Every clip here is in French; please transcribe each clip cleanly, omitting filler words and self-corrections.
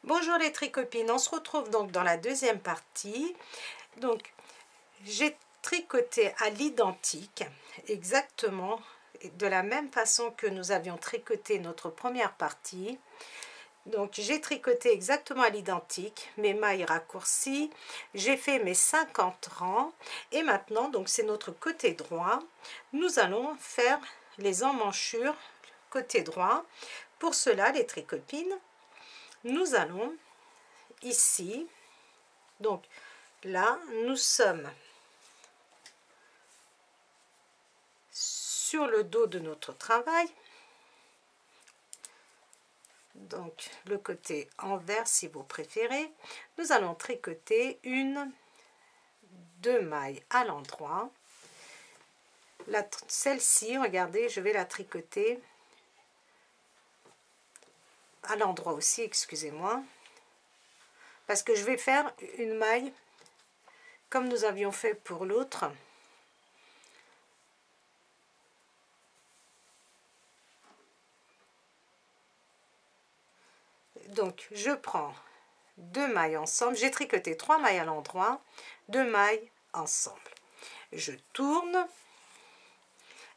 Bonjour les tricopines, on se retrouve donc dans la deuxième partie. Donc j'ai tricoté à l'identique, exactement de la même façon que nous avions tricoté notre première partie. Donc j'ai tricoté exactement à l'identique, mes mailles raccourcies, j'ai fait mes 50 rangs et maintenant donc c'est notre côté droit. Nous allons faire les emmanchures côté droit. Pour cela les tricopines, nous allons ici, donc là nous sommes sur le dos de notre travail, donc le côté envers si vous préférez. Nous allons tricoter deux mailles à l'endroit. Celle-ci, regardez, je vais la tricoter à l'endroit aussi, excusez-moi, parce que je vais faire une maille comme nous avions fait pour l'autre. Donc je prends deux mailles ensemble, j'ai tricoté 3 mailles à l'endroit, 2 mailles ensemble, je tourne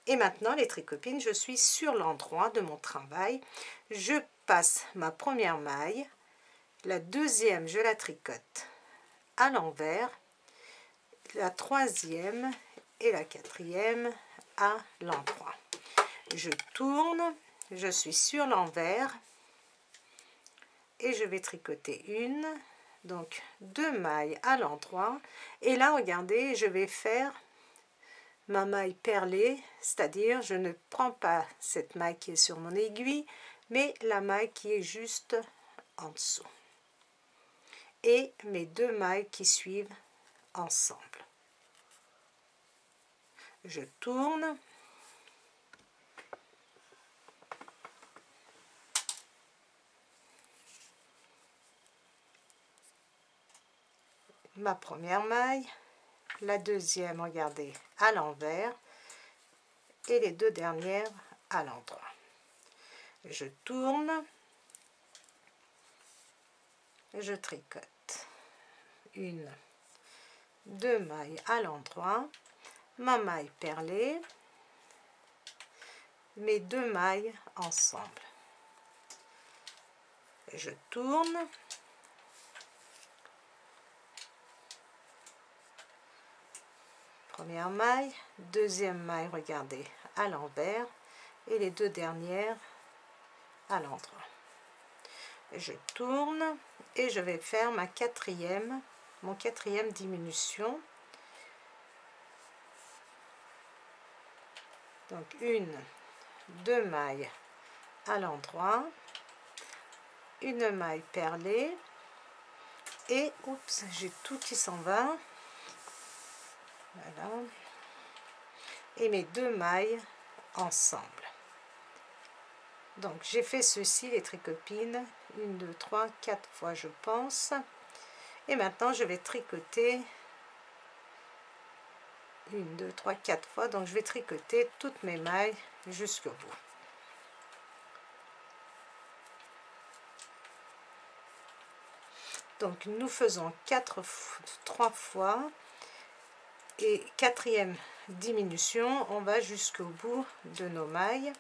et maintenant les tricopines, je suis sur l'endroit de mon travail, je passe ma première maille, la deuxième je la tricote à l'envers, la troisième et la quatrième à l'endroit, je tourne, je suis sur l'envers et je vais tricoter donc 2 mailles à l'endroit et là regardez, je vais faire ma maille perlée, c'est-à-dire je ne prends pas cette maille qui est sur mon aiguille mais la maille qui est juste en dessous et mes 2 mailles qui suivent ensemble. Je tourne, ma première maille, la deuxième, regardez, à l'envers et les 2 dernières à l'endroit. Je tourne, je tricote 2 mailles à l'endroit, ma maille perlée, mes 2 mailles ensemble. Je tourne, première maille, deuxième maille, regardez, à l'envers et les 2 dernières à l'endroit. Je tourne et je vais faire mon quatrième diminution. Donc 2 mailles à l'endroit, une maille perlée et oups, j'ai tout qui s'en va. Voilà. Et mes 2 mailles ensemble. Donc j'ai fait ceci les tricopines 1 2 3 4 fois je pense et maintenant je vais tricoter 1 2 3 4 fois, donc je vais tricoter toutes mes mailles jusqu'au bout. Donc nous faisons 3 fois et quatrième diminution, on va jusqu'au bout de nos mailles.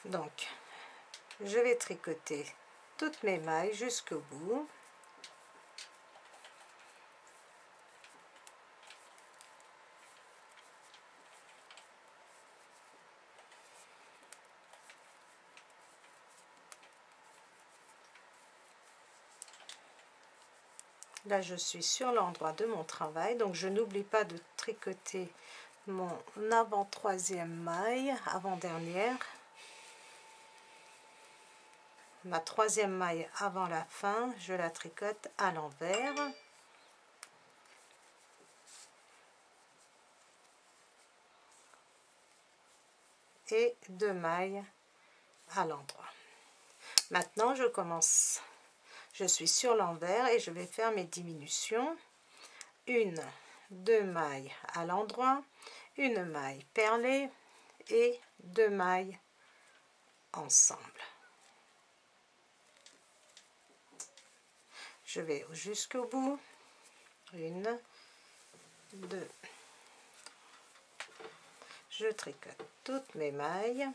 Donc je vais tricoter toutes mes mailles jusqu'au bout. Là je suis sur l'endroit de mon travail, donc je n'oublie pas de tricoter mon avant troisième maille, avant dernière, ma troisième maille avant la fin, je la tricote à l'envers. et 2 mailles à l'endroit. Maintenant je suis sur l'envers et je vais faire mes diminutions. 2 mailles à l'endroit, 1 maille perlée et 2 mailles ensemble. Je vais jusqu'au bout. 1, 2. Je tricote toutes mes mailles.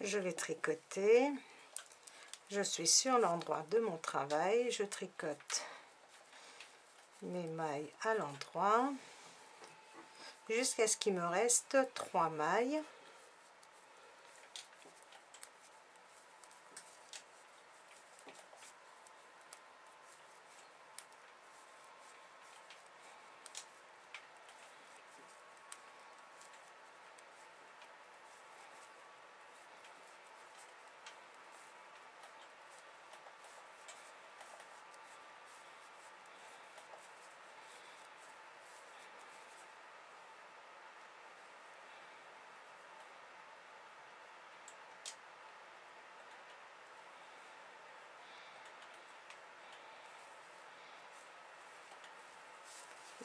Je vais tricoter. Je suis sur l'endroit de mon travail. Je tricote mes mailles à l'endroit jusqu'à ce qu'il me reste 3 mailles.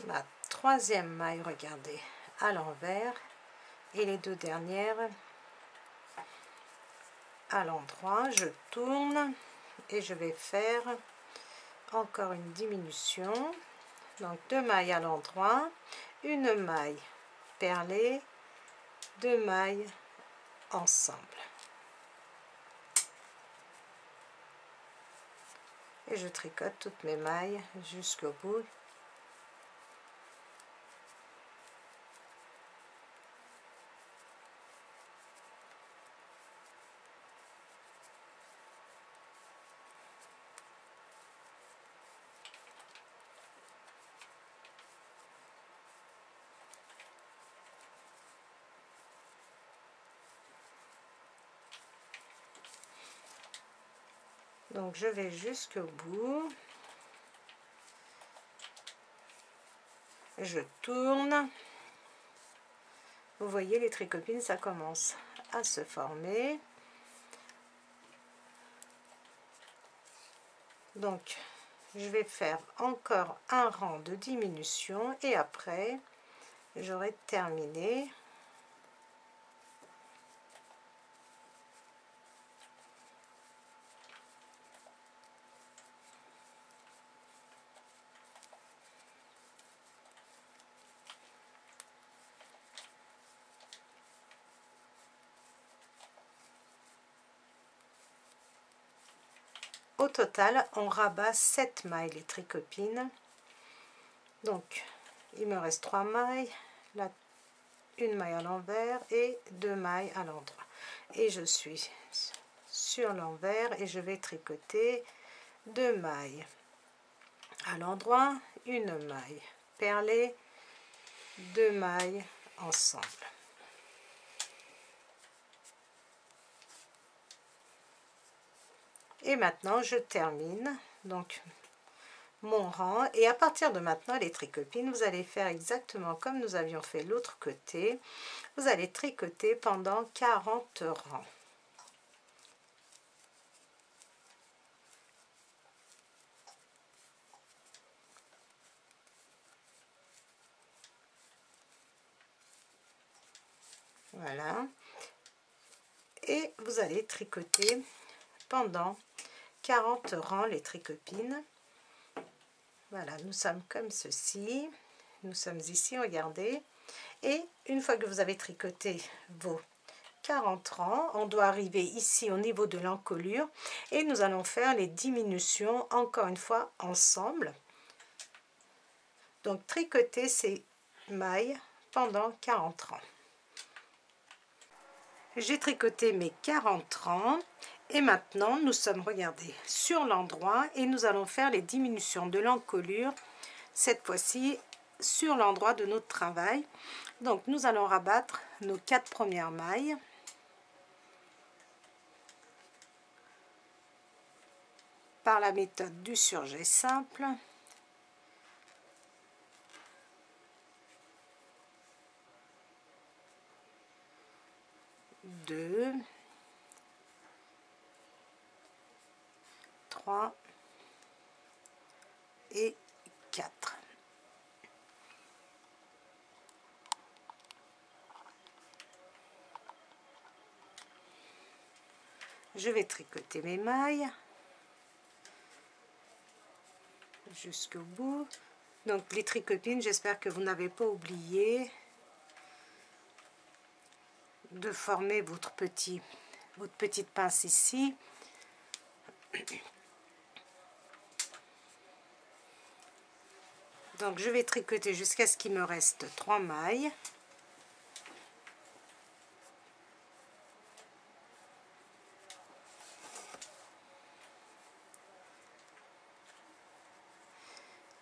Ma troisième maille, regardez, à l'envers, et les 2 dernières à l'endroit. Je tourne et je vais faire encore une diminution. Donc 2 mailles à l'endroit, 1 maille perlée, 2 mailles ensemble. Et je tricote toutes mes mailles jusqu'au bout. Donc je vais jusqu'au bout. Je tourne. Vous voyez, les tricopines, ça commence à se former. Donc je vais faire encore un rang de diminution et après j'aurai terminé. Au total, on rabat 7 mailles, les tricopines. Donc, il me reste 3 mailles, là, 1 maille à l'envers et 2 mailles à l'endroit. Et je suis sur l'envers et je vais tricoter 2 mailles à l'endroit, 1 maille perlée, 2 mailles ensemble. Et maintenant, je termine donc mon rang. Et à partir de maintenant, les tricopines, vous allez faire exactement comme nous avions fait l'autre côté. Vous allez tricoter pendant 40 rangs. Voilà. Et vous allez tricoter pendant 40 rangs, les tricopines. Voilà, nous sommes comme ceci. Nous sommes ici, regardez. Et une fois que vous avez tricoté vos 40 rangs, on doit arriver ici au niveau de l'encolure. Et nous allons faire les diminutions, encore une fois, ensemble. Donc, tricoter ces mailles pendant 40 rangs. J'ai tricoté mes 40 rangs et maintenant nous sommes, regardez, sur l'endroit et nous allons faire les diminutions de l'encolure, cette fois-ci sur l'endroit de notre travail. Donc nous allons rabattre nos 4 premières mailles. Par la méthode du surjet simple. Deux, 3 et 4. Je vais tricoter mes mailles jusqu'au bout. Donc les tricopines, j'espère que vous n'avez pas oublié de former votre petite pince ici. Donc je vais tricoter jusqu'à ce qu'il me reste 3 mailles.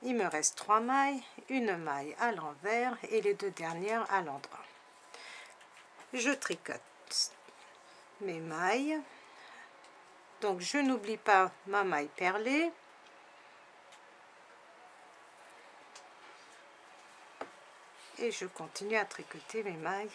Il me reste 3 mailles, une maille à l'envers et les 2 dernières à l'endroit. Je tricote mes mailles. Donc je n'oublie pas ma maille perlée. Et je continue à tricoter mes mailles.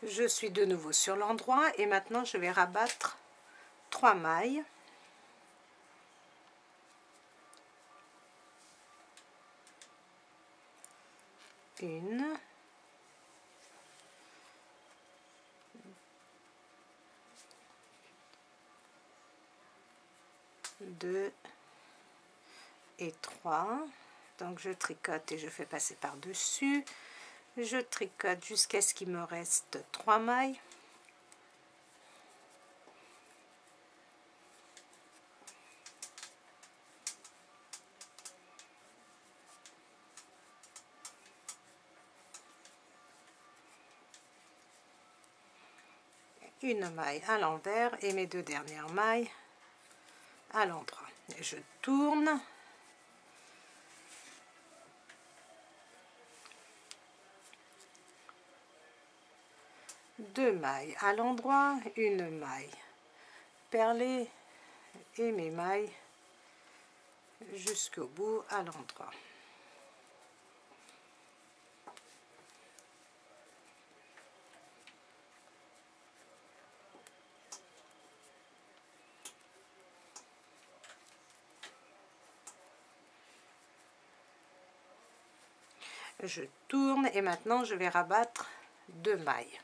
Je suis de nouveau sur l'endroit et maintenant je vais rabattre 3 mailles. Une, deux et 3. Donc je tricote et je fais passer par dessus. Je tricote jusqu'à ce qu'il me reste 3 mailles. Une maille à l'envers et mes 2 dernières mailles à l'endroit. Je tourne. Deux mailles à l'endroit, une maille perlée et mes mailles jusqu'au bout à l'endroit. Je tourne et maintenant je vais rabattre 2 mailles.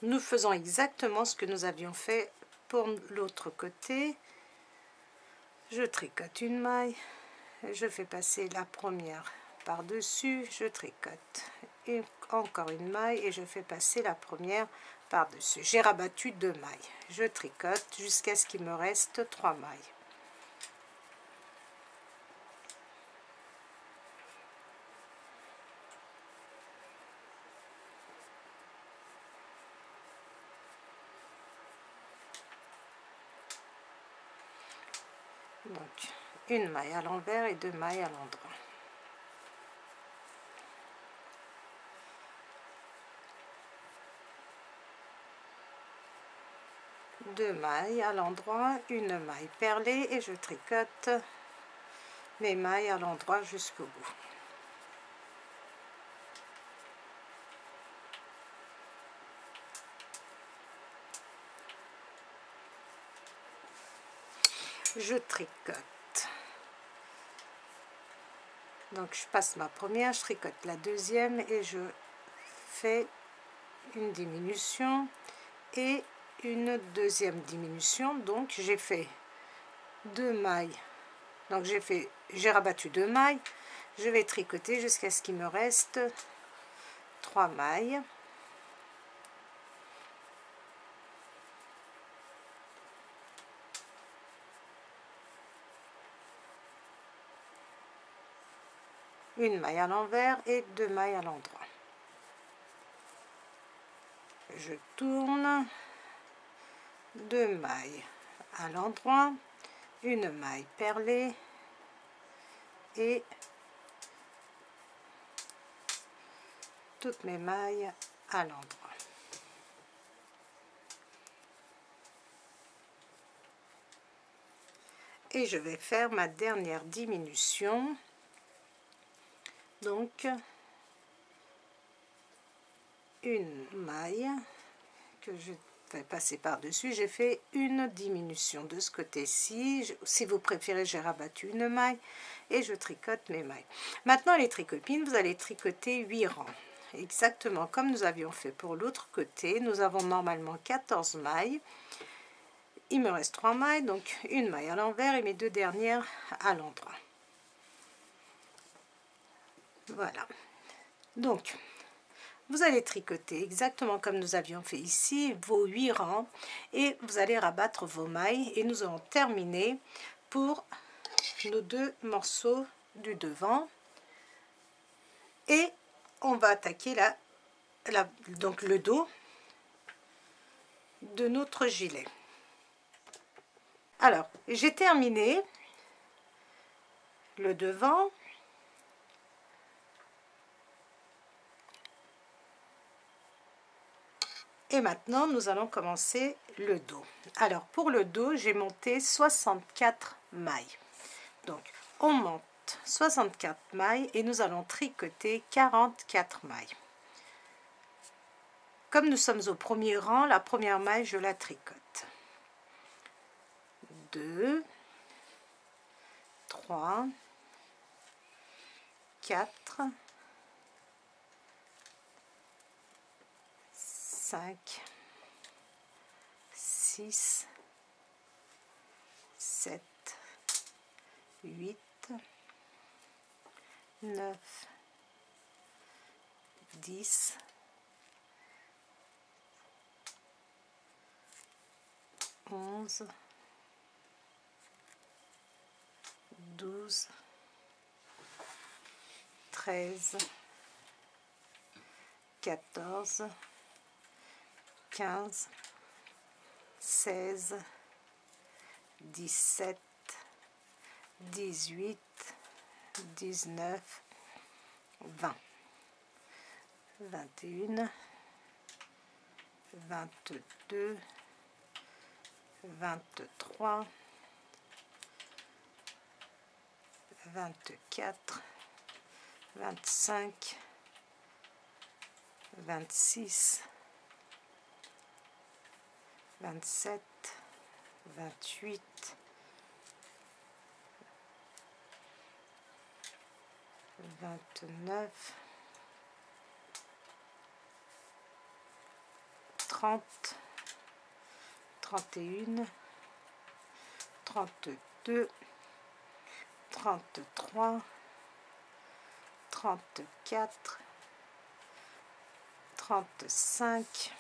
Nous faisons exactement ce que nous avions fait pour l'autre côté. Je tricote une maille, je fais passer la première par dessus, je tricote encore une maille et je fais passer la première par dessus. J'ai rabattu 2 mailles, je tricote jusqu'à ce qu'il me reste 3 mailles. Donc une maille à l'envers et 2 mailles à l'endroit. Deux mailles à l'endroit, une maille perlée et je tricote mes mailles à l'endroit jusqu'au bout. Je tricote. Donc je passe ma première, je tricote la deuxième et je fais une diminution et une deuxième diminution. Donc j'ai fait 2 mailles. Donc j'ai fait j'ai rabattu 2 mailles, je vais tricoter jusqu'à ce qu'il me reste 3 mailles. Une maille à l'envers et 2 mailles à l'endroit. Je tourne, 2 mailles à l'endroit, une maille perlée et toutes mes mailles à l'endroit. Et je vais faire ma dernière diminution. Donc une maille que je vais passer par dessus, j'ai fait une diminution de ce côté-ci. Si vous préférez, j'ai rabattu une maille et je tricote mes mailles. Maintenant les tricopines, vous allez tricoter 8 rangs, exactement comme nous avions fait pour l'autre côté. Nous avons normalement 14 mailles, il me reste 3 mailles, donc une maille à l'envers et mes 2 dernières à l'endroit. Voilà, donc vous allez tricoter exactement comme nous avions fait ici, vos 8 rangs, et vous allez rabattre vos mailles, et nous allons terminer pour nos 2 morceaux du devant, et on va attaquer donc le dos de notre gilet. Alors, j'ai terminé le devant. Et maintenant, nous allons commencer le dos. Alors, pour le dos, j'ai monté 64 mailles. Donc, on monte 64 mailles et nous allons tricoter 44 mailles. Comme nous sommes au premier rang, la première maille, je la tricote. 2, 3, 4, 5, 6, 7, 8, 9, 10, 11, 12, 13, 14, 15, 16, 17, 18, 19, 20, 21, 22, 23, 24, 25, 26, 27, 28, 29, 30, 31, 32, 33, 34, 35,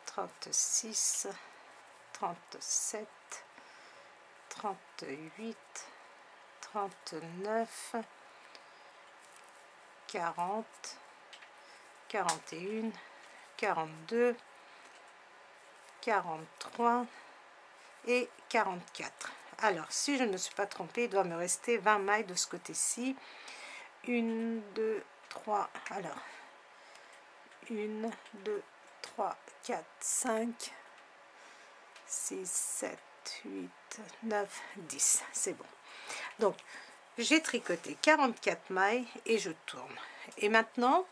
36, 37, 38, 39, 40, 41, 42, 43 et 44. Alors, si je ne me suis pas trompée, il doit me rester 20 mailles de ce côté-ci. 1, 2, 3, alors 1, 2, 3, 4, 5, 6, 7, 8, 9, 10. C'est bon. Donc, j'ai tricoté 44 mailles et je tourne. Et maintenant,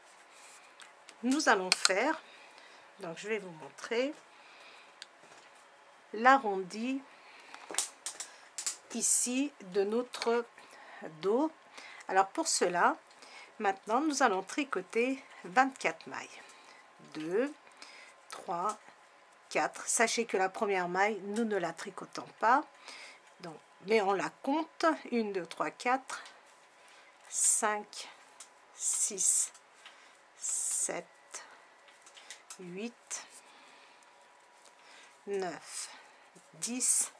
nous allons faire, donc je vais vous montrer l'arrondi ici de notre dos. Alors pour cela, maintenant nous allons tricoter 24 mailles. 2, 3, 4. Sachez que la première maille, nous ne la tricotons pas. Donc, mais on la compte. 1, 2, 3, 4, 5, 6, 7, 8, 9, 10,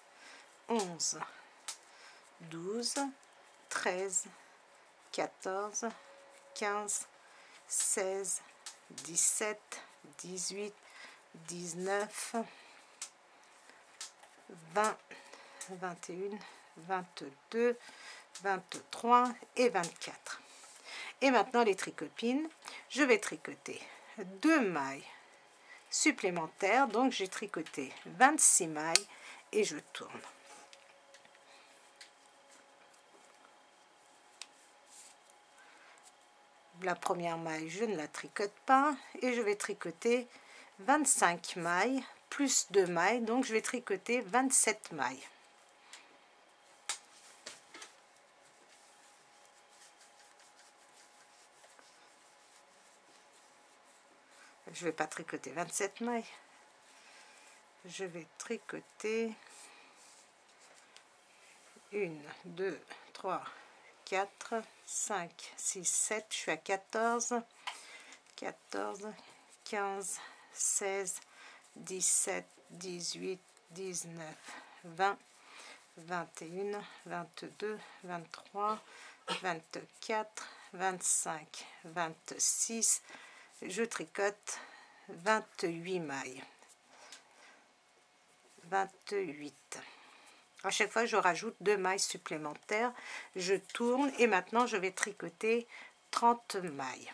11, 12, 13, 14, 15, 16, 17, 18, 19, 20, 21, 22, 23 et 24. Et maintenant les tricopines, je vais tricoter 2 mailles supplémentaires, donc j'ai tricoté 26 mailles et je tourne. La première maille, je ne la tricote pas et je vais tricoter 25 mailles plus 2 mailles, donc je vais tricoter 27 mailles. Je ne vais pas tricoter 27 mailles, je vais tricoter 1, 2, 3, 4, 5, 6, 7, je suis à 14, 14, 15, 16, 17, 18, 19, 20, 21, 22, 23, 24, 25, 26, je tricote 28 mailles. 28. À chaque fois, je rajoute 2 mailles supplémentaires. Je tourne et maintenant, je vais tricoter 30 mailles.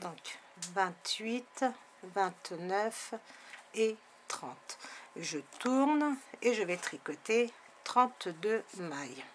Donc 28, 29 et 30. Je tourne et je vais tricoter 32 mailles.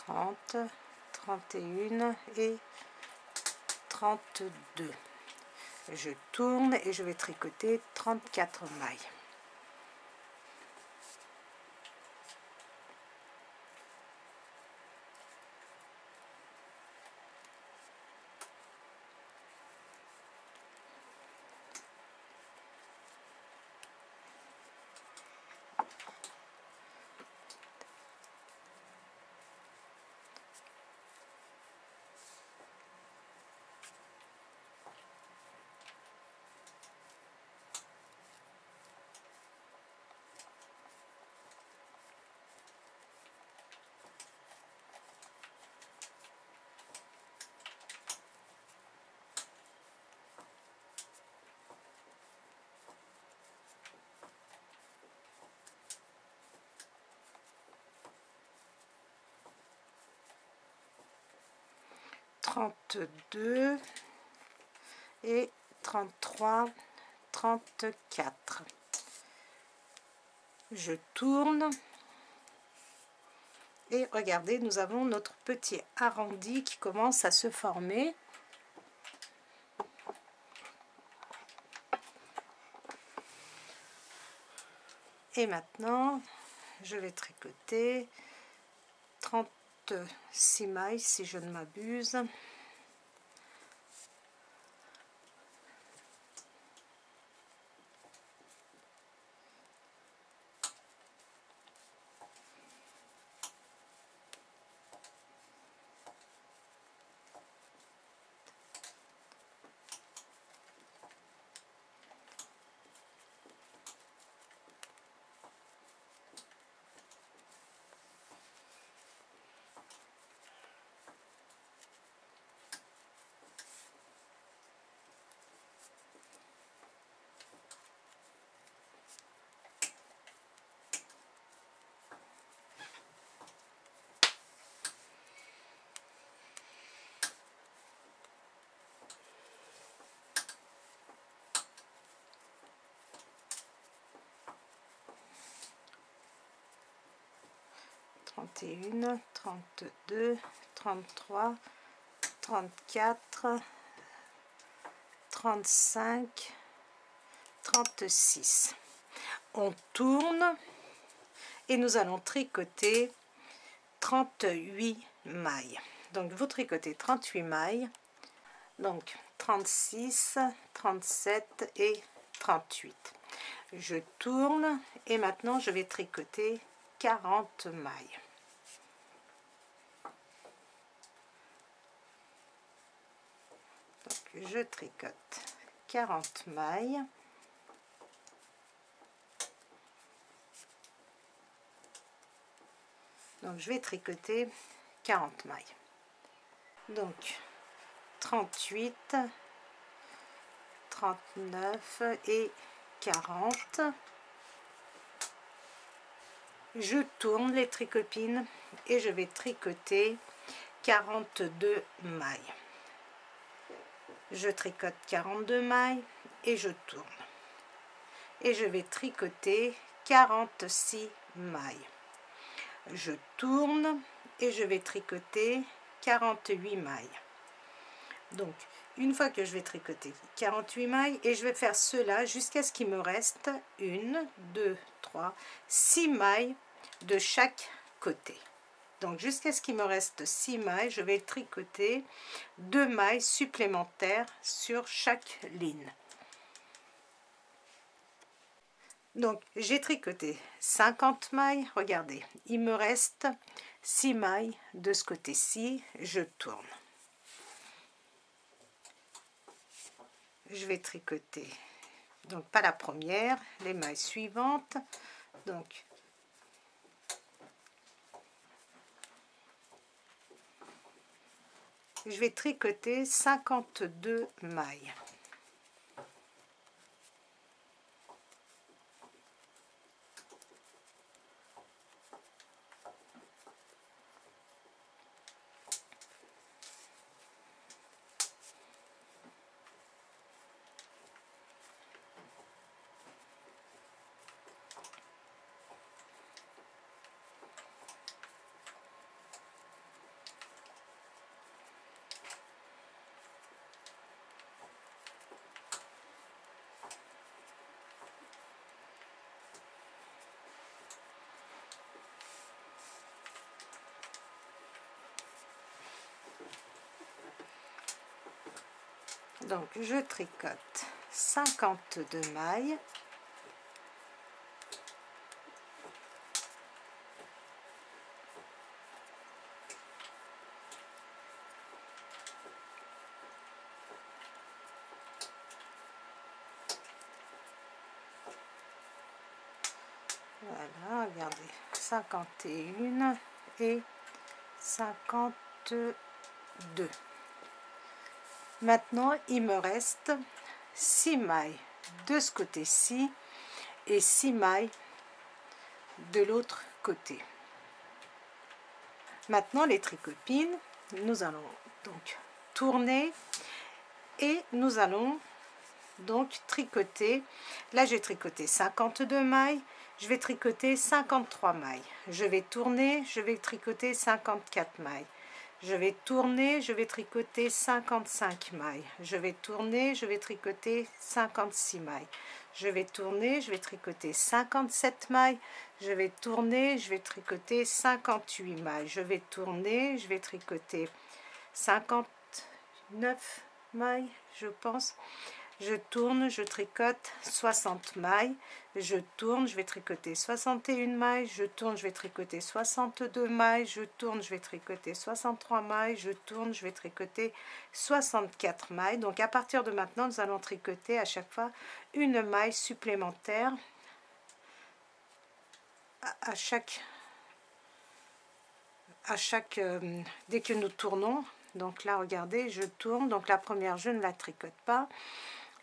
Trente, 31 et 32. Je tourne et je vais tricoter 34 mailles. Trente-deux et 33, 34. Je tourne et regardez, nous avons notre petit arrondi qui commence à se former. Et maintenant, je vais tricoter 36 mailles si je ne m'abuse. Trente et une, 32, 33, 34, 35, 36. On tourne et nous allons tricoter 38 mailles. Donc vous tricotez 38 mailles, donc 36, 37 et 38. Je tourne et maintenant je vais tricoter 40 mailles. Donc je tricote 40 mailles. Donc je vais tricoter 40 mailles. Donc 38, 39 et 40. Je tourne les tricopines et je vais tricoter 42 mailles. Je tricote 42 mailles et je tourne. Et je vais tricoter 46 mailles. Je tourne et je vais tricoter 48 mailles. Donc, une fois que je vais tricoter 48 mailles, et je vais faire cela jusqu'à ce qu'il me reste 1, 2, 3, 6 mailles de chaque côté. Donc, jusqu'à ce qu'il me reste 6 mailles, je vais tricoter 2 mailles supplémentaires sur chaque ligne. Donc, j'ai tricoté 50 mailles. Regardez, il me reste 6 mailles de ce côté-ci. Je tourne. Je vais tricoter, donc pas la première, les mailles suivantes. Donc, je vais tricoter 52 mailles. Donc, je tricote 52 mailles. Voilà, regardez, 51 et 52. Maintenant, il me reste 6 mailles de ce côté-ci et 6 mailles de l'autre côté. Maintenant, les tricopines, nous allons donc tourner et nous allons donc tricoter. Là, j'ai tricoté 52 mailles. Je vais tricoter 53 mailles. Je vais tourner, je vais tricoter 54 mailles. je vais tourner, je vais tricoter 55 mailles, je vais tourner, je vais tricoter 56 mailles, je vais tourner, je vais tricoter 57 mailles, je vais tourner, je vais tricoter 58 mailles, je vais tourner, je vais tricoter 59 mailles, je pense. Je tourne, je tricote 60 mailles, je tourne, je vais tricoter 61 mailles, je tourne, je vais tricoter 62 mailles, je tourne, je vais tricoter 63 mailles, je tourne, je vais tricoter 64 mailles. Donc à partir de maintenant, nous allons tricoter à chaque fois une maille supplémentaire à chaque dès que nous tournons. Donc là, regardez, je tourne, donc la première, je ne la tricote pas.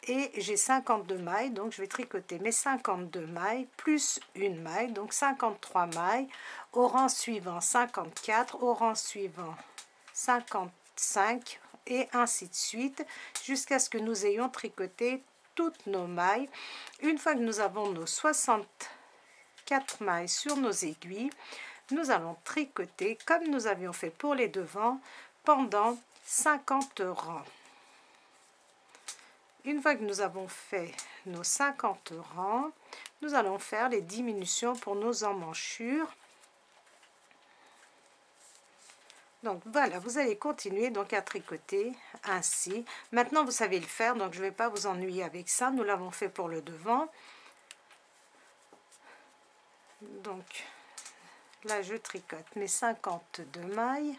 Et j'ai 52 mailles, donc je vais tricoter mes 52 mailles plus une maille, donc 53 mailles. Au rang suivant 54, au rang suivant 55 et ainsi de suite jusqu'à ce que nous ayons tricoté toutes nos mailles. Une fois que nous avons nos 64 mailles sur nos aiguilles, nous allons tricoter comme nous avions fait pour les devants pendant 50 rangs. Une fois que nous avons fait nos 50 rangs, nous allons faire les diminutions pour nos emmanchures. Donc voilà, vous allez continuer donc à tricoter ainsi. Maintenant vous savez le faire, donc je ne vais pas vous ennuyer avec ça. Nous l'avons fait pour le devant. Donc là je tricote mes 52 mailles.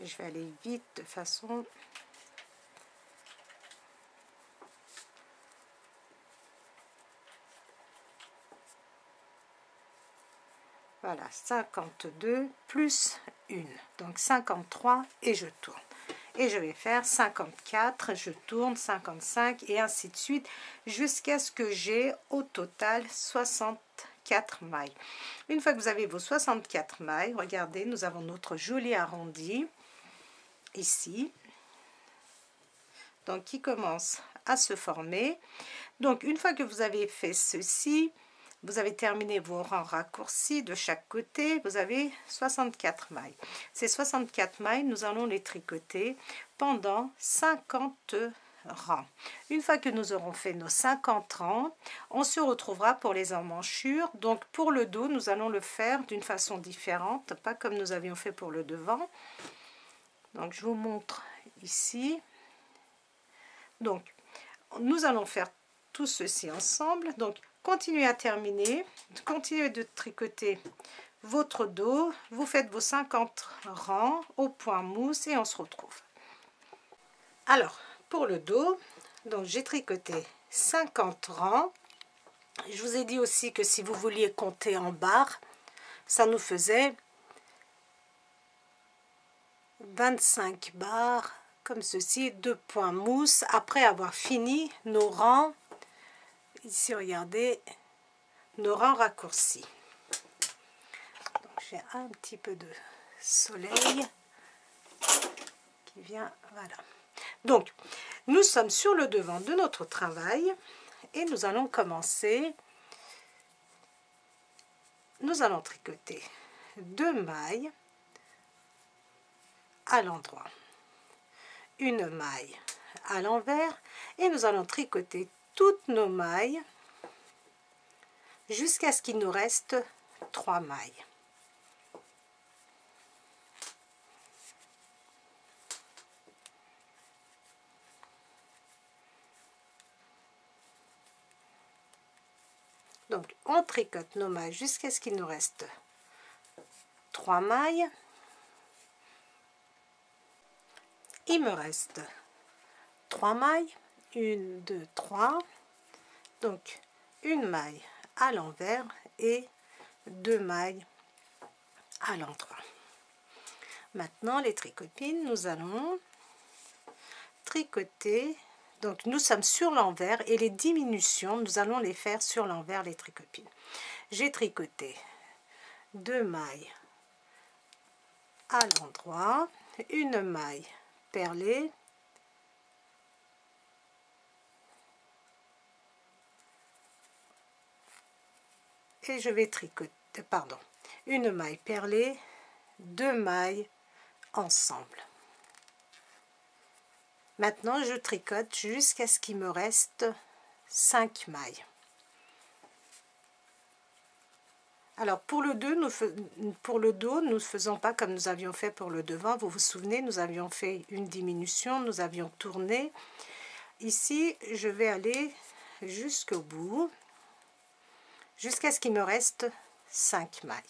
Je vais aller vite de façon voilà, 52 plus 1, donc 53 et je tourne. Et je vais faire 54, je tourne, 55 et ainsi de suite jusqu'à ce que j'ai au total 64 mailles. Une fois que vous avez vos 64 mailles, regardez, nous avons notre joli arrondi ici. Donc qui commence à se former. Donc une fois que vous avez fait ceci, vous avez terminé vos rangs raccourcis de chaque côté, vous avez 64 mailles. Ces 64 mailles, nous allons les tricoter pendant 50 rangs. Une fois que nous aurons fait nos 50 rangs, on se retrouvera pour les emmanchures. Donc pour le dos, nous allons le faire d'une façon différente, pas comme nous avions fait pour le devant. Donc je vous montre ici. Donc nous allons faire tout ceci ensemble. Donc continuez à terminer, continuez de tricoter votre dos, vous faites vos 50 rangs au point mousse et on se retrouve. Alors pour le dos, donc j'ai tricoté 50 rangs. Je vous ai dit aussi que si vous vouliez compter en barres, ça nous faisait 25 barres comme ceci, 2 points mousse après avoir fini nos rangs. Ici regardez nos rangs raccourcis. J'ai un petit peu de soleil qui vient, voilà. Donc nous sommes sur le devant de notre travail et nous allons commencer. Nous allons tricoter 2 mailles à l'endroit, une maille à l'envers et nous allons tricoter toutes nos mailles jusqu'à ce qu'il nous reste 3 mailles. Donc on tricote nos mailles jusqu'à ce qu'il nous reste 3 mailles. Il me reste 3 mailles, 1, 2, 3, donc une maille à l'envers et 2 mailles à l'endroit. Maintenant les tricopines, nous allons tricoter, donc nous sommes sur l'envers et les diminutions, nous allons les faire sur l'envers les tricopines. J'ai tricoté 2 mailles à l'endroit, une maille perlée et je vais tricoter, pardon, une maille perlée, 2 mailles ensemble. Maintenant je tricote jusqu'à ce qu'il me reste 5 mailles. Alors pour le dos, nous ne faisons pas comme nous avions fait pour le devant. Vous vous souvenez, nous avions fait une diminution, nous avions tourné. Ici, je vais aller jusqu'au bout, jusqu'à ce qu'il me reste 5 mailles.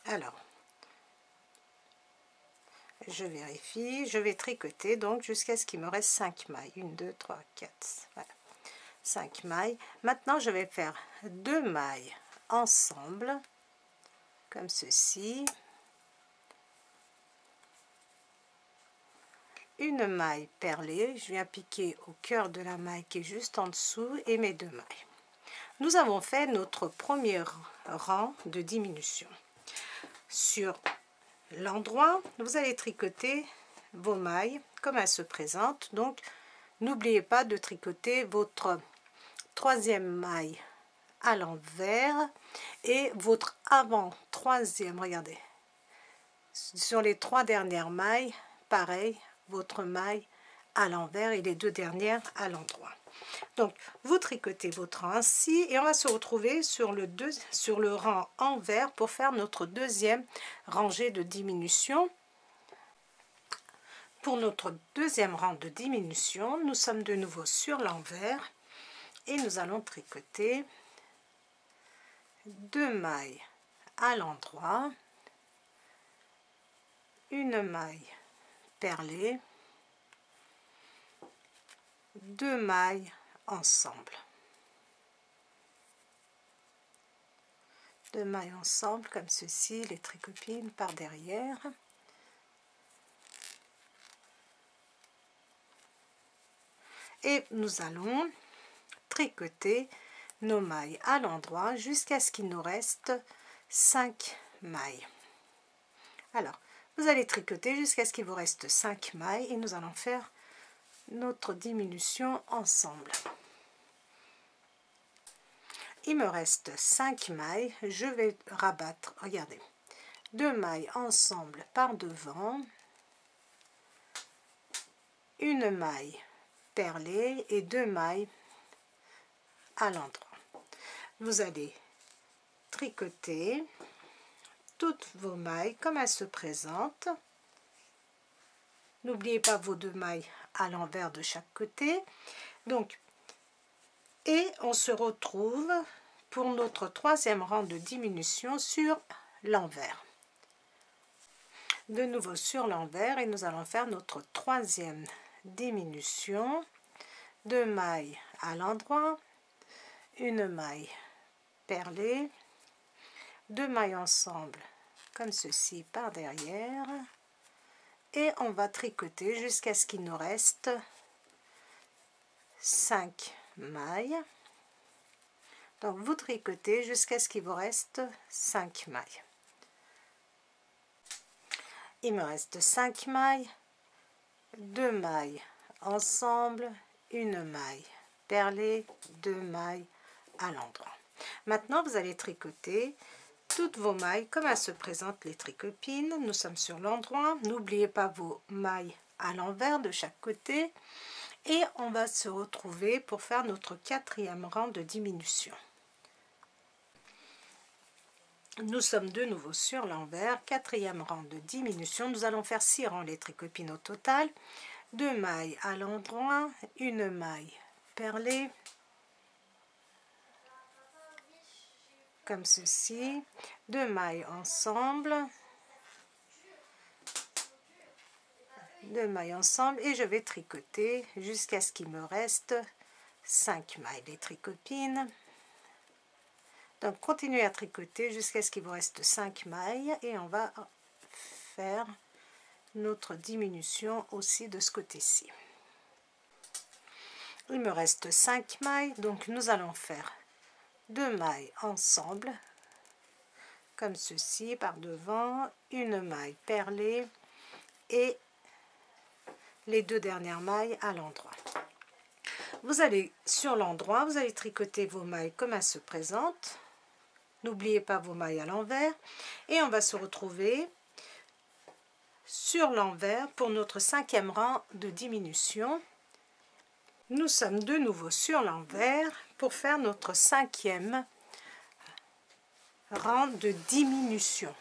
Alors, je vérifie, je vais tricoter donc jusqu'à ce qu'il me reste 5 mailles. 1, 2, 3, 4, voilà. 5 mailles. Maintenant, je vais faire 2 mailles ensemble, comme ceci. Une maille perlée, je viens piquer au cœur de la maille qui est juste en dessous et mes 2 mailles. Nous avons fait notre premier rang de diminution. Sur l'endroit, vous allez tricoter vos mailles comme elles se présentent. Donc, n'oubliez pas de tricoter votre troisième maille à l'envers et votre avant troisième, regardez, sur les 3 dernières mailles, pareil, votre maille à l'envers et les 2 dernières à l'endroit. Donc, vous tricotez votre rang ainsi et on va se retrouver sur le rang envers pour faire notre deuxième rangée de diminution. Pour notre deuxième rang de diminution, nous sommes de nouveau sur l'envers et nous allons tricoter 2 mailles à l'endroit, une maille perlée, 2 mailles ensemble. 2 mailles ensemble comme ceci, les tricopines par derrière. Et nous allons tricoter nos mailles à l'endroit jusqu'à ce qu'il nous reste 5 mailles. Alors, vous allez tricoter jusqu'à ce qu'il vous reste 5 mailles et nous allons faire notre diminution ensemble. Il me reste 5 mailles, je vais rabattre, regardez, 2 mailles ensemble par devant, une maille perlée et 2 mailles à l'endroit. Vous allez tricoter toutes vos mailles comme elles se présentent. N'oubliez pas vos 2 mailles à l'envers de chaque côté. Donc, et on se retrouve pour notre troisième rang de diminution sur l'envers. De nouveau sur l'envers et nous allons faire notre troisième diminution. 2 mailles à l'endroit, une maille perlée, 2 mailles ensemble comme ceci par derrière et on va tricoter jusqu'à ce qu'il nous reste 5 mailles. Donc vous tricotez jusqu'à ce qu'il vous reste 5 mailles. Il me reste 5 mailles, 2 mailles ensemble, une maille perlée, 2 mailles à l'endroit. Maintenant vous allez tricoter toutes vos mailles comme elles se présentent, les tricopines. Nous sommes sur l'endroit, n'oubliez pas vos mailles à l'envers de chaque côté et on va se retrouver pour faire notre quatrième rang de diminution. Nous sommes de nouveau sur l'envers, quatrième rang de diminution. Nous allons faire 6 rangs les tricopines au total. 2 mailles à l'endroit, une maille perlée, comme ceci, 2 mailles ensemble, 2 mailles ensemble et je vais tricoter jusqu'à ce qu'il me reste 5 mailles les tricopines. Donc continuez à tricoter jusqu'à ce qu'il vous reste 5 mailles et on va faire notre diminution aussi de ce côté-ci. Il me reste 5 mailles, donc nous allons faire 2 mailles ensemble, comme ceci, par devant, une maille perlée et les 2 dernières mailles à l'endroit. Vous allez sur l'endroit, vous allez tricoter vos mailles comme elles se présentent. N'oubliez pas vos mailles à l'envers et on va se retrouver sur l'envers pour notre 5e rang de diminution. Nous sommes de nouveau sur l'envers pour faire notre 5e rang de diminution.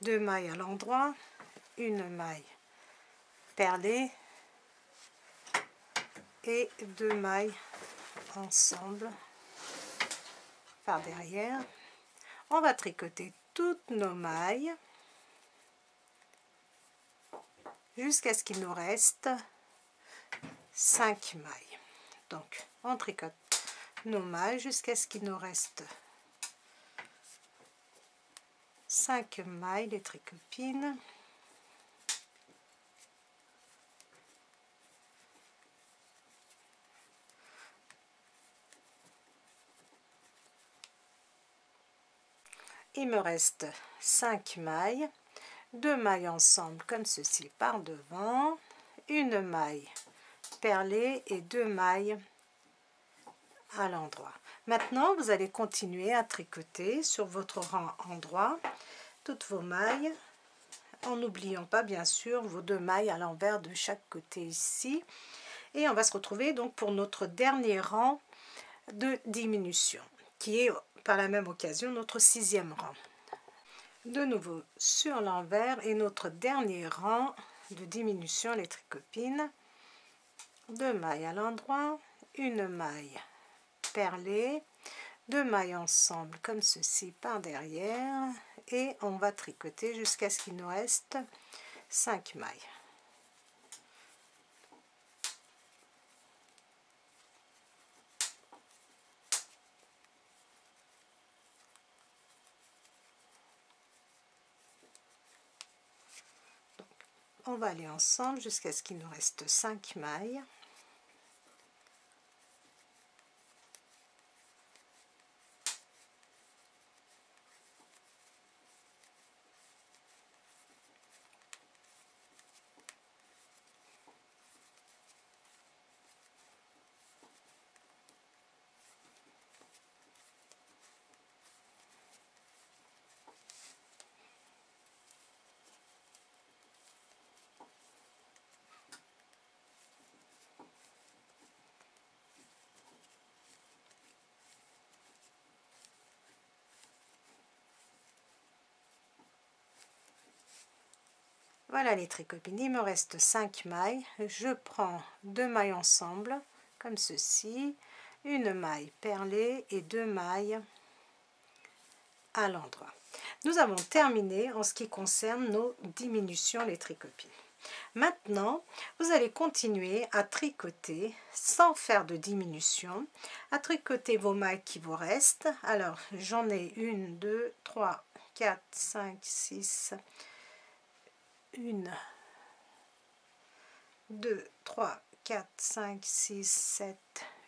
2 mailles à l'endroit, une maille perlée et 2 mailles ensemble par derrière. On va tricoter toutes nos mailles jusqu'à ce qu'il nous reste 5 mailles. Donc on tricote nos mailles jusqu'à ce qu'il nous reste 5 mailles les tricopines. Il me reste 5 mailles, 2 mailles ensemble comme ceci par devant, une maille perlée et 2 mailles à l'endroit. Maintenant, vous allez continuer à tricoter sur votre rang endroit toutes vos mailles, en n'oubliant pas bien sûr vos 2 mailles à l'envers de chaque côté ici. Et on va se retrouver donc pour notre dernier rang de diminution, qui est par la même occasion notre 6e rang. De nouveau sur l'envers et notre dernier rang de diminution les tricopines. 2 mailles à l'endroit, une maille perlée, 2 mailles ensemble comme ceci par derrière et on va tricoter jusqu'à ce qu'il nous reste 5 mailles. Donc, on va aller ensemble jusqu'à ce qu'il nous reste 5 mailles. Voilà les tricopines, il me reste 5 mailles. Je prends 2 mailles ensemble, comme ceci, une maille perlée et 2 mailles à l'endroit. Nous avons terminé en ce qui concerne nos diminutions, les tricopines. Maintenant, vous allez continuer à tricoter sans faire de diminution, à tricoter vos mailles qui vous restent. Alors, j'en ai 1, 2, 3, 4, 5, 6... 1, 2, 3, 4, 5, 6, 7,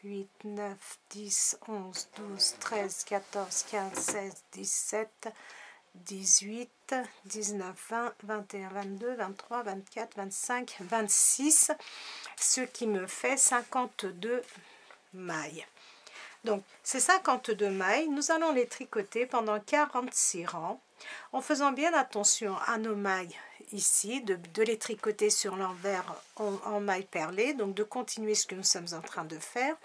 8, 9, 10, 11, 12, 13, 14, 15, 16, 17, 18, 19, 20, 21, 22, 23, 24, 25, 26, ce qui me fait 52 mailles. Donc, ces 52 mailles, nous allons les tricoter pendant 46 rangs, en faisant bien attention à nos mailles ici, de les tricoter sur l'envers en mailles perlées, donc de continuer ce que nous sommes en train de faire,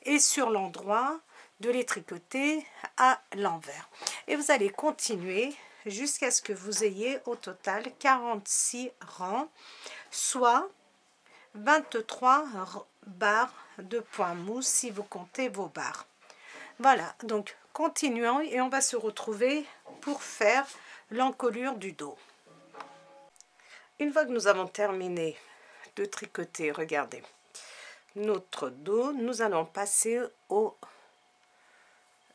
et sur l'endroit, de les tricoter à l'envers. Et vous allez continuer jusqu'à ce que vous ayez au total 46 rangs, soit 23 barres de point mousse si vous comptez vos barres. Voilà, donc continuons et on va se retrouver pour faire l'encolure du dos. Une fois que nous avons terminé de tricoter, regardez, notre dos, nous allons passer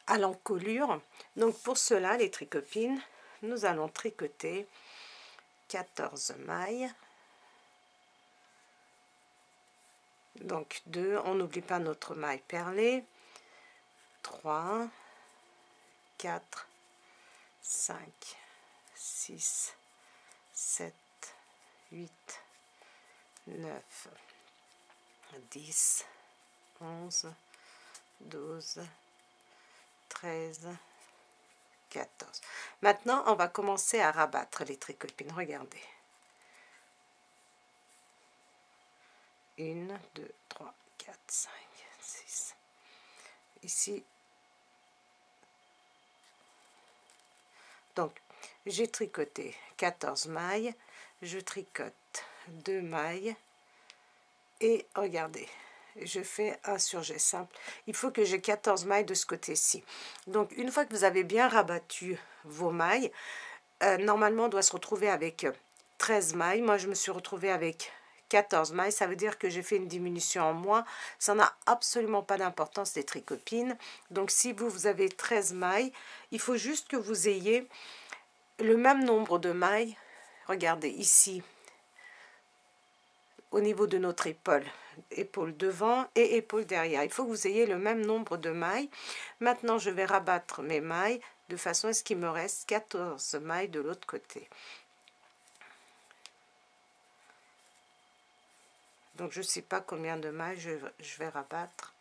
à l'encolure. Donc pour cela, les tricopines, nous allons tricoter 14 mailles. Donc 2, on n'oublie pas notre maille perlée. 3, 4, 5, 6, 7, 8, 9, 10, 11, 12, 13, 14. Maintenant, on va commencer à rabattre les tricopines. Regardez. 1, 2, 3, 4, 5, 6. Ici. Donc, j'ai tricoté 14 mailles. Je tricote 2 mailles. Et regardez, je fais un surjet simple. Il faut que j'ai 14 mailles de ce côté-ci. Donc, une fois que vous avez bien rabattu vos mailles, normalement, on doit se retrouver avec 13 mailles. Moi, je me suis retrouvée avec 14 mailles. Ça veut dire que j'ai fait une diminution en moins. Ça n'a absolument pas d'importance, les tricopines. Donc, si vous avez 13 mailles, il faut juste que vous ayez le même nombre de mailles. Regardez, ici, au niveau de notre épaule, épaule devant et épaule derrière. Il faut que vous ayez le même nombre de mailles. Maintenant, je vais rabattre mes mailles de façon à ce qu'il me reste 14 mailles de l'autre côté. Donc, je ne sais pas combien de mailles je vais rabattre.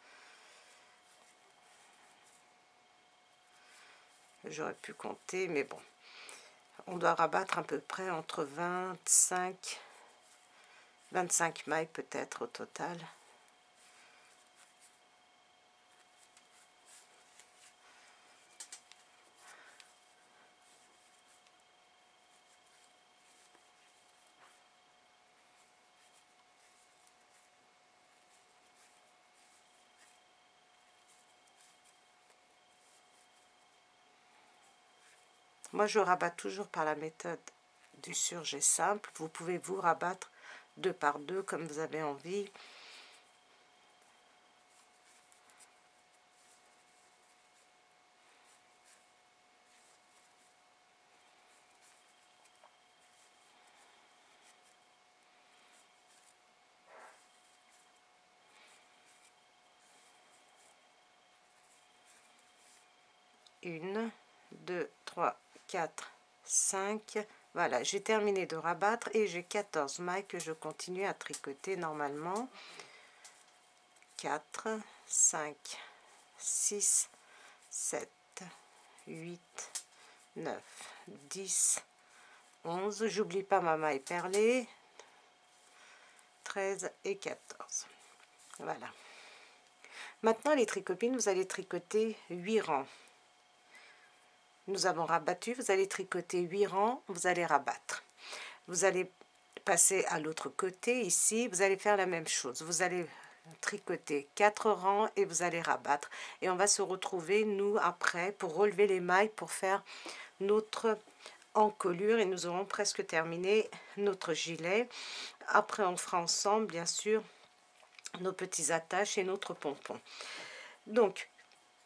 J'aurais pu compter, mais bon. On doit rabattre à peu près entre 25 mailles peut-être au total. Moi, je rabats toujours par la méthode du surjet simple. Vous pouvez vous rabattre 2 par 2 comme vous avez envie. Une, 2, 3, 4, 5. Voilà, j'ai terminé de rabattre et j'ai 14 mailles que je continue à tricoter normalement. 4, 5, 6, 7, 8, 9, 10, 11. J'oublie pas ma maille perlée. 13 et 14. Voilà. Maintenant, les tricopines, vous allez tricoter 8 rangs. Nous avons rabattu, vous allez tricoter 8 rangs, vous allez rabattre. Vous allez passer à l'autre côté, ici, vous allez faire la même chose. Vous allez tricoter 4 rangs et vous allez rabattre. Et on va se retrouver, nous, après, pour relever les mailles, pour faire notre encolure. Et nous aurons presque terminé notre gilet. Après, on fera ensemble, bien sûr, nos petits attaches et notre pompon. Donc,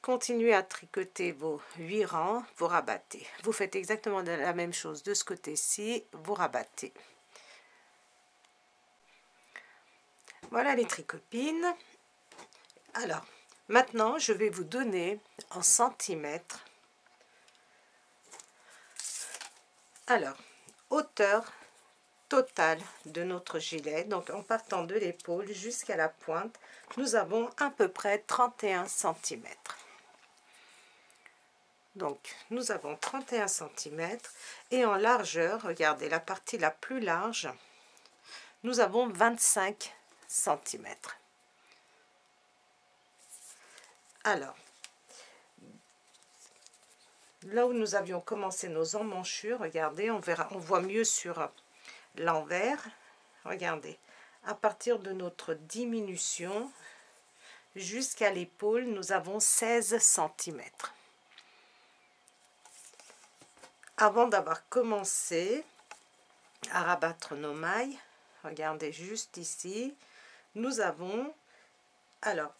continuez à tricoter vos 8 rangs, vous rabattez. Vous faites exactement la même chose de ce côté-ci, vous rabattez. Voilà les tricopines. Alors, maintenant, je vais vous donner en centimètres. Alors, hauteur totale de notre gilet, donc en partant de l'épaule jusqu'à la pointe, nous avons à peu près 31 cm. Donc, nous avons 31 cm et en largeur, regardez la partie la plus large, nous avons 25 cm. Alors, là où nous avions commencé nos emmanchures, regardez, on verra, on voit mieux sur l'envers. Regardez, à partir de notre diminution jusqu'à l'épaule, nous avons 16 cm. Avant d'avoir commencé à rabattre nos mailles, regardez juste ici, nous avons, alors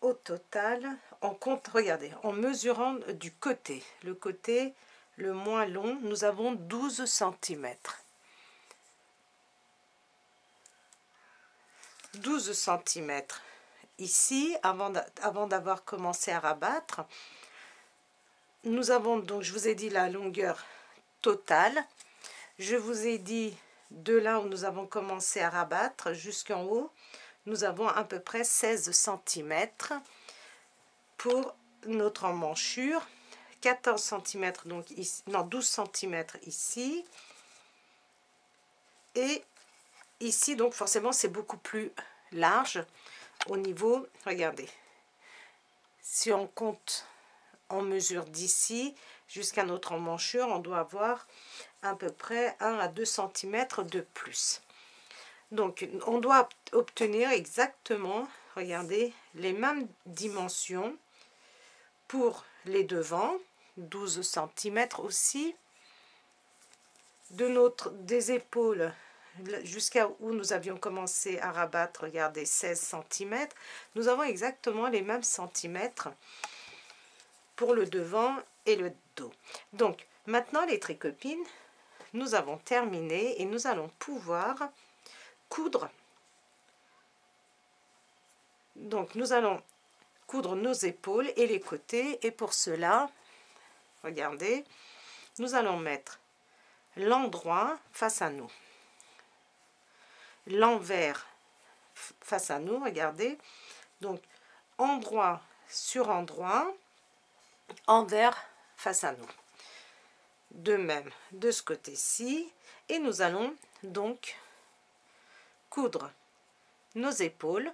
au total, on compte, regardez, en mesurant du côté, le côté le moins long, nous avons 12 cm. 12 cm ici, avant d'avoir commencé à rabattre. Nous avons donc, je vous ai dit la longueur totale. Je vous ai dit de là où nous avons commencé à rabattre jusqu'en haut, nous avons à peu près 16 cm pour notre emmanchure. 14 cm, donc ici, non, 12 cm ici. Et ici, donc forcément, c'est beaucoup plus large au niveau, regardez, si on compte en mesure d'ici jusqu'à notre emmanchure, on doit avoir à peu près 1 à 2 cm de plus. Donc, on doit obtenir exactement, regardez, les mêmes dimensions pour les devants, 12 cm aussi, des épaules jusqu'à où nous avions commencé à rabattre, regardez, 16 cm, nous avons exactement les mêmes centimètres pour le devant et le dos. Donc, maintenant les tricopines, nous avons terminé et nous allons pouvoir coudre. Donc, nous allons coudre nos épaules et les côtés, et pour cela, regardez, nous allons mettre l'endroit face à nous, l'envers face à nous, regardez, donc endroit sur endroit, envers face à nous. De même de ce côté-ci, et nous allons donc coudre nos épaules,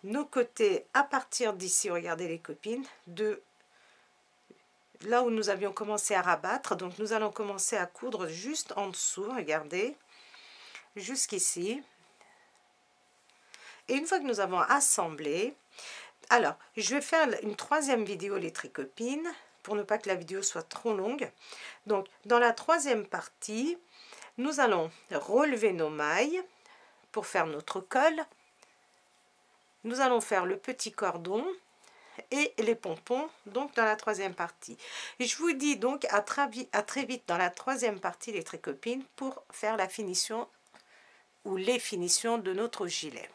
nos côtés à partir d'ici, regardez les copines, de là où nous avions commencé à rabattre. Donc nous allons commencer à coudre juste en dessous, regardez, jusqu'ici. Et une fois que nous avons assemblé, alors je vais faire une troisième vidéo les tricopines pour ne pas que la vidéo soit trop longue. Donc dans la troisième partie, nous allons relever nos mailles pour faire notre col. Nous allons faire le petit cordon et les pompons, donc dans la troisième partie. Et je vous dis donc à très vite dans la troisième partie les tricopines pour faire la finition ou les finitions de notre gilet.